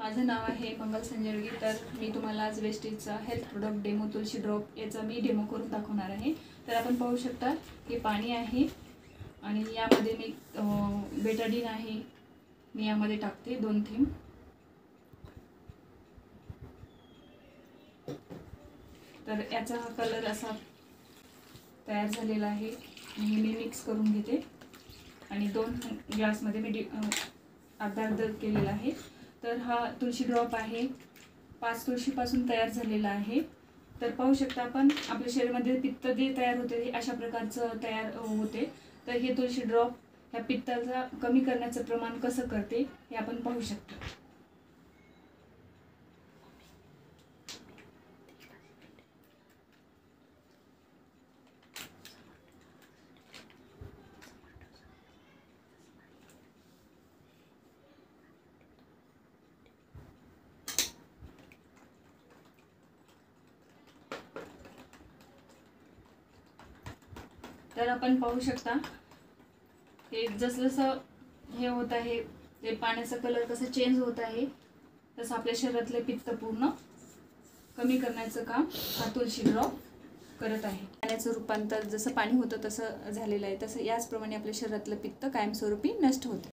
माझं नाव आहे मंगल संजर्गी। तर मी तुम्हाला आज वेस्टीजचा हेल्थ प्रोडक्ट डेमो तुळशी ड्रॉप याचा मी डेमो करून दाखवणार आहे। तर आपण पाहू शकता हे पाणी आहे आणि यामध्ये मी बेटाडीन आहे, मी यामध्ये टाकते 2 थेंब। तर याचा हा कलर असा तयार झालेला आहे आणि मी मिक्स करून घेते आणि 2 ग्लासमध्ये मी अर्धा केलेला आहे। तर हा तुळशी ड्रॉप आहे 5 तुळशीपासून तयार झालेला आहे। तर पाहू शकता आपण आपल्या शरीरामध्ये पित्त जे तयार होते हे अशा प्रकारचं तयार होते। तर हे तुळशी ड्रॉप ह्या पित्ताचा कमी करण्याचं प्रमाण कसं करते हे आपण पाहू शकतो। तर आपण पाहू शकता हे जसं हे होत आहे, ते पाण्याचा कलर कसं चेंज होत आहे, तसं आपल्या शरीरातले पित्त पूर्ण कमी करण्याचं काम हा तुळशी ड्रॉप करत आहे। पाण्याचं रूपांतर जसं पाणी होतं तसं झालेलं आहे, तसं याचप्रमाणे आपल्या शरीरातलं पित्त कायमस्वरूपी नष्ट होते।